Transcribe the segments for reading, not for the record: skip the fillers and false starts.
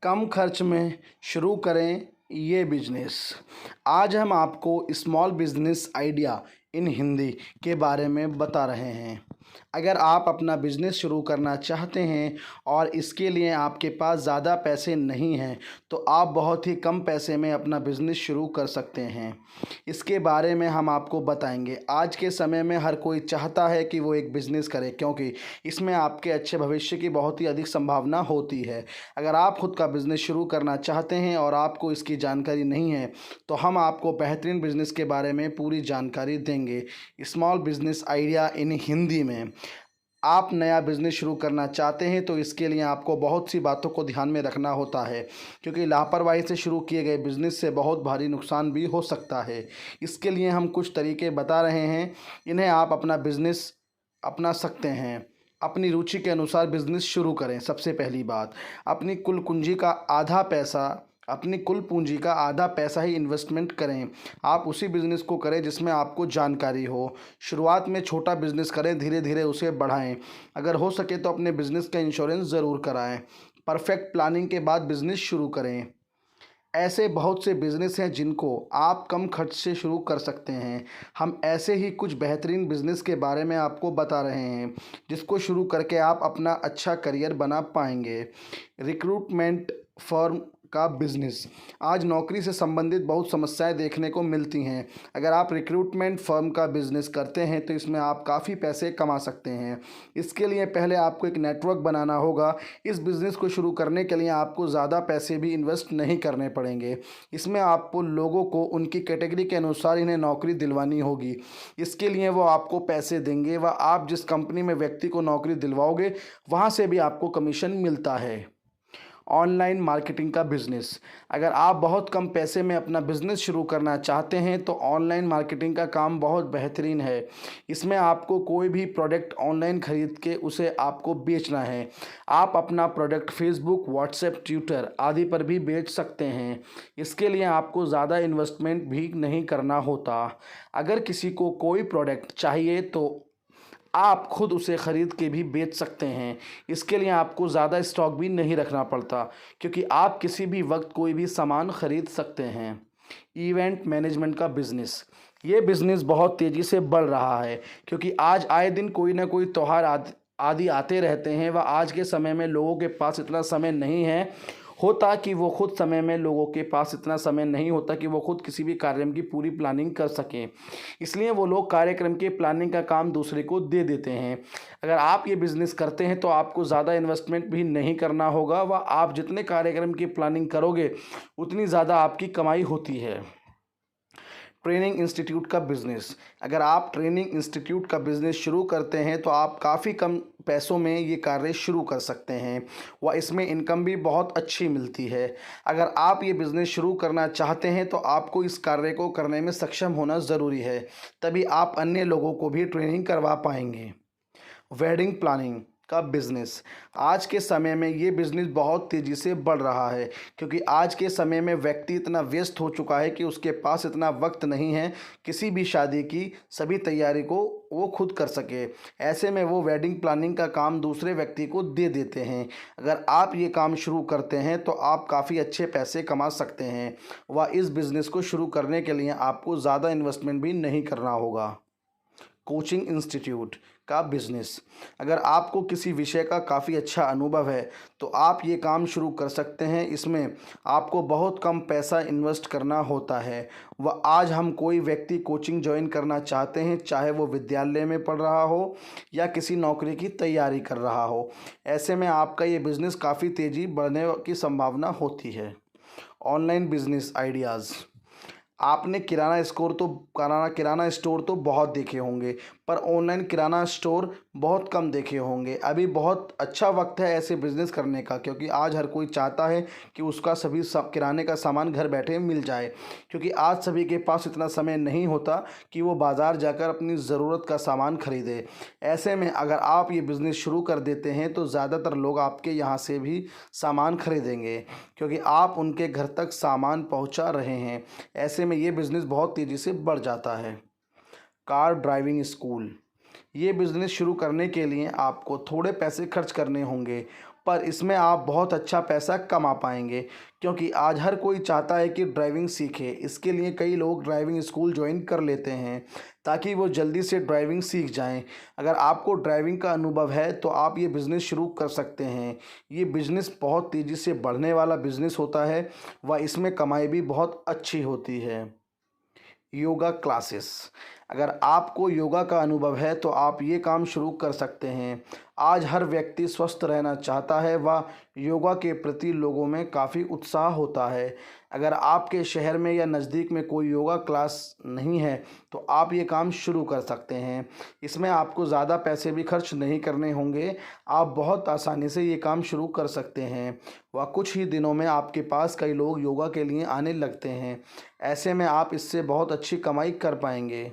कम खर्च में शुरू करें ये बिजनेस। आज हम आपको small business idea in Hindi के बारे में बता रहे हैं। अगर आप अपना बिजनेस शुरू करना चाहते हैं और इसके लिए आपके पास ज़्यादा पैसे नहीं हैं तो आप बहुत ही कम पैसे में अपना बिजनेस शुरू कर सकते हैं। इसके बारे में हम आपको बताएंगे। आज के समय में हर कोई चाहता है कि वो एक बिज़नेस करे, क्योंकि इसमें आपके अच्छे भविष्य की बहुत ही अधिक संभावना होती है। अगर आप खुद का बिज़नेस शुरू करना चाहते हैं और आपको इसकी जानकारी नहीं है तो हम आपको बेहतरीन बिज़नेस के बारे में पूरी जानकारी देंगे, small business idea in Hindi में। आप नया बिज़नेस शुरू करना चाहते हैं तो इसके लिए आपको बहुत सी बातों को ध्यान में रखना होता है, क्योंकि लापरवाही से शुरू किए गए बिज़नेस से बहुत भारी नुकसान भी हो सकता है। इसके लिए हम कुछ तरीके बता रहे हैं, इन्हें आप अपना बिज़नेस अपना सकते हैं। अपनी रुचि के अनुसार बिज़नेस शुरू करें। सबसे पहली बात, अपनी कुल पूंजी का आधा पैसा ही इन्वेस्टमेंट करें। आप उसी बिज़नेस को करें जिसमें आपको जानकारी हो। शुरुआत में छोटा बिज़नेस करें, धीरे धीरे उसे बढ़ाएं। अगर हो सके तो अपने बिज़नेस का इंश्योरेंस ज़रूर कराएं। परफेक्ट प्लानिंग के बाद बिज़नेस शुरू करें। ऐसे बहुत से बिज़नेस हैं जिनको आप कम खर्च से शुरू कर सकते हैं। हम ऐसे ही कुछ बेहतरीन बिज़नेस के बारे में आपको बता रहे हैं जिसको शुरू करके आप अपना अच्छा करियर बना पाएंगे। रिक्रूटमेंट फर्म का बिज़नेस। आज नौकरी से संबंधित बहुत समस्याएं देखने को मिलती हैं। अगर आप रिक्रूटमेंट फर्म का बिज़नेस करते हैं तो इसमें आप काफ़ी पैसे कमा सकते हैं। इसके लिए पहले आपको एक नेटवर्क बनाना होगा। इस बिज़नेस को शुरू करने के लिए आपको ज़्यादा पैसे भी इन्वेस्ट नहीं करने पड़ेंगे। इसमें आपको लोगों को उनकी कैटेगरी के अनुसार इन्हें नौकरी दिलवानी होगी। इसके लिए वो आपको पैसे देंगे व आप जिस कंपनी में व्यक्ति को नौकरी दिलवाओगे वहाँ से भी आपको कमीशन मिलता है। ऑनलाइन मार्केटिंग का बिज़नेस। अगर आप बहुत कम पैसे में अपना बिज़नेस शुरू करना चाहते हैं तो ऑनलाइन मार्केटिंग का काम बहुत बेहतरीन है। इसमें आपको कोई भी प्रोडक्ट ऑनलाइन ख़रीद के उसे आपको बेचना है। आप अपना प्रोडक्ट फेसबुक, व्हाट्सएप, ट्विटर आदि पर भी बेच सकते हैं। इसके लिए आपको ज़्यादा इन्वेस्टमेंट भी नहीं करना होता। अगर किसी को कोई प्रोडक्ट चाहिए तो आप खुद उसे ख़रीद के भी बेच सकते हैं। इसके लिए आपको ज़्यादा स्टॉक भी नहीं रखना पड़ता, क्योंकि आप किसी भी वक्त कोई भी सामान ख़रीद सकते हैं। इवेंट मैनेजमेंट का बिज़नेस। ये बिज़नेस बहुत तेज़ी से बढ़ रहा है, क्योंकि आज आए दिन कोई ना कोई त्यौहार आदि आते रहते हैं व आज के समय में लोगों के पास इतना समय नहीं होता कि वो खुद समय में लोगों के पास इतना समय नहीं होता कि वो खुद किसी भी कार्यक्रम की पूरी प्लानिंग कर सकें। इसलिए वो लोग कार्यक्रम के प्लानिंग का काम दूसरे को दे देते हैं। अगर आप ये बिज़नेस करते हैं तो आपको ज़्यादा इन्वेस्टमेंट भी नहीं करना होगा व आप जितने कार्यक्रम की प्लानिंग करोगे उतनी ज़्यादा आपकी कमाई होती है। ट्रेनिंग इंस्टीट्यूट का बिज़नेस। अगर आप ट्रेनिंग इंस्टीट्यूट का बिज़नेस शुरू करते हैं तो आप काफ़ी कम पैसों में ये कार्य शुरू कर सकते हैं व इसमें इनकम भी बहुत अच्छी मिलती है। अगर आप ये बिज़नेस शुरू करना चाहते हैं तो आपको इस कार्य को करने में सक्षम होना ज़रूरी है, तभी आप अन्य लोगों को भी ट्रेनिंग करवा पाएंगे। वेडिंग प्लानिंग का बिज़नेस। आज के समय में ये बिज़नेस बहुत तेज़ी से बढ़ रहा है, क्योंकि आज के समय में व्यक्ति इतना व्यस्त हो चुका है कि उसके पास इतना वक्त नहीं है किसी भी शादी की सभी तैयारी को वो खुद कर सके। ऐसे में वो वेडिंग प्लानिंग का काम दूसरे व्यक्ति को दे देते हैं। अगर आप ये काम शुरू करते हैं तो आप काफ़ी अच्छे पैसे कमा सकते हैं व इस बिज़नेस को शुरू करने के लिए आपको ज़्यादा इन्वेस्टमेंट भी नहीं करना होगा। कोचिंग इंस्टीट्यूट का बिज़नेस। अगर आपको किसी विषय का काफ़ी अच्छा अनुभव है तो आप ये काम शुरू कर सकते हैं। इसमें आपको बहुत कम पैसा इन्वेस्ट करना होता है व आज हम कोई व्यक्ति कोचिंग ज्वाइन करना चाहते हैं, चाहे वो विद्यालय में पढ़ रहा हो या किसी नौकरी की तैयारी कर रहा हो। ऐसे में आपका ये बिज़नेस काफ़ी तेज़ी बढ़ने की संभावना होती है। Online business ideas. आपने किराना स्टोर तो बहुत देखे होंगे, पर ऑनलाइन किराना स्टोर बहुत कम देखे होंगे। अभी बहुत अच्छा वक्त है ऐसे बिज़नेस करने का, क्योंकि आज हर कोई चाहता है कि उसका सभी किराने का सामान घर बैठे मिल जाए, क्योंकि आज सभी के पास इतना समय नहीं होता कि वो बाज़ार जाकर अपनी ज़रूरत का सामान खरीदे। ऐसे में अगर आप ये बिज़नेस शुरू कर देते हैं तो ज़्यादातर लोग आपके यहाँ से भी सामान खरीदेंगे, क्योंकि आप उनके घर तक सामान पहुँचा रहे हैं। ऐसे में ये बिज़नेस बहुत तेज़ी से बढ़ जाता है। Car driving school. ये बिज़नेस शुरू करने के लिए आपको थोड़े पैसे खर्च करने होंगे, पर इसमें आप बहुत अच्छा पैसा कमा पाएंगे, क्योंकि आज हर कोई चाहता है कि ड्राइविंग सीखे। इसके लिए कई लोग ड्राइविंग स्कूल ज्वाइन कर लेते हैं ताकि वो जल्दी से ड्राइविंग सीख जाएं। अगर आपको ड्राइविंग का अनुभव है तो आप ये बिज़नेस शुरू कर सकते हैं। ये बिज़नेस बहुत तेज़ी से बढ़ने वाला बिज़नेस होता है व इसमें कमाई भी बहुत अच्छी होती है। योगा क्लासेस। अगर आपको योगा का अनुभव है तो आप ये काम शुरू कर सकते हैं। आज हर व्यक्ति स्वस्थ रहना चाहता है व योगा के प्रति लोगों में काफ़ी उत्साह होता है। अगर आपके शहर में या नज़दीक में कोई योगा क्लास नहीं है तो आप ये काम शुरू कर सकते हैं। इसमें आपको ज़्यादा पैसे भी खर्च नहीं करने होंगे। आप बहुत आसानी से ये काम शुरू कर सकते हैं व कुछ ही दिनों में आपके पास कई लोग योगा के लिए आने लगते हैं। ऐसे में आप इससे बहुत अच्छी कमाई कर पाएंगे।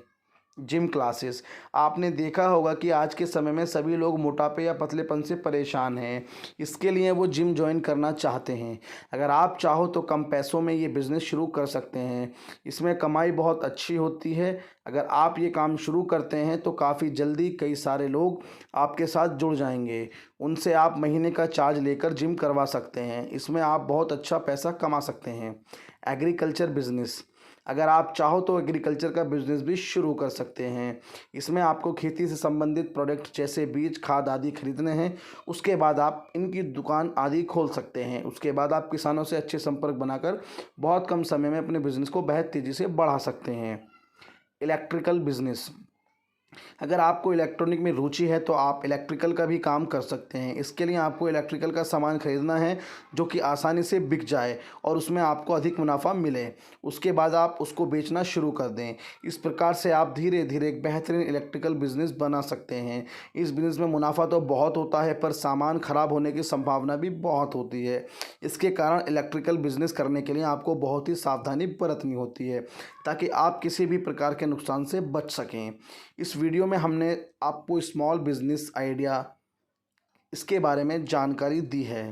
Gym classes. आपने देखा होगा कि आज के समय में सभी लोग मोटापे या पतलेपन से परेशान हैं। इसके लिए वो जिम जॉइन करना चाहते हैं। अगर आप चाहो तो कम पैसों में ये बिज़नेस शुरू कर सकते हैं। इसमें कमाई बहुत अच्छी होती है। अगर आप ये काम शुरू करते हैं तो काफ़ी जल्दी कई सारे लोग आपके साथ जुड़ जाएंगे। उनसे आप महीने का चार्ज लेकर जिम करवा सकते हैं। इसमें आप बहुत अच्छा पैसा कमा सकते हैं। Agriculture business. अगर आप चाहो तो एग्रीकल्चर का बिजनेस भी शुरू कर सकते हैं। इसमें आपको खेती से संबंधित प्रोडक्ट जैसे बीज, खाद आदि खरीदने हैं। उसके बाद आप इनकी दुकान आदि खोल सकते हैं। उसके बाद आप किसानों से अच्छे संपर्क बनाकर बहुत कम समय में अपने बिजनेस को बेहद तेज़ी से बढ़ा सकते हैं। Electrical business. अगर आपको इलेक्ट्रॉनिक में रुचि है तो आप इलेक्ट्रिकल का भी काम कर सकते हैं। इसके लिए आपको इलेक्ट्रिकल का सामान खरीदना है जो कि आसानी से बिक जाए और उसमें आपको अधिक मुनाफा मिले। उसके बाद आप उसको बेचना शुरू कर दें। इस प्रकार से आप धीरे धीरे एक बेहतरीन इलेक्ट्रिकल बिजनेस बना सकते हैं। इस बिज़नेस में मुनाफा तो बहुत होता है पर सामान ख़राब होने की संभावना भी बहुत होती है। इसके कारण इलेक्ट्रिकल बिजनेस करने के लिए आपको बहुत ही सावधानी बरतनी होती है ताकि आप किसी भी प्रकार के नुकसान से बच सकें। इस वीडियो में हमने आपको स्मॉल बिजनेस आइडिया इसके बारे में जानकारी दी है।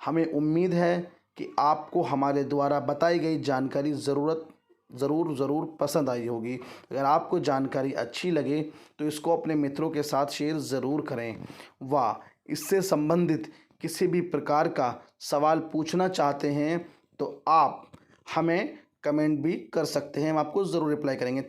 हमें उम्मीद है कि आपको हमारे द्वारा बताई गई जानकारी ज़रूर पसंद आई होगी। अगर आपको जानकारी अच्छी लगे तो इसको अपने मित्रों के साथ शेयर ज़रूर करें व इससे संबंधित किसी भी प्रकार का सवाल पूछना चाहते हैं तो आप हमें कमेंट भी कर सकते हैं। हम आपको ज़रूर रिप्लाई करेंगे।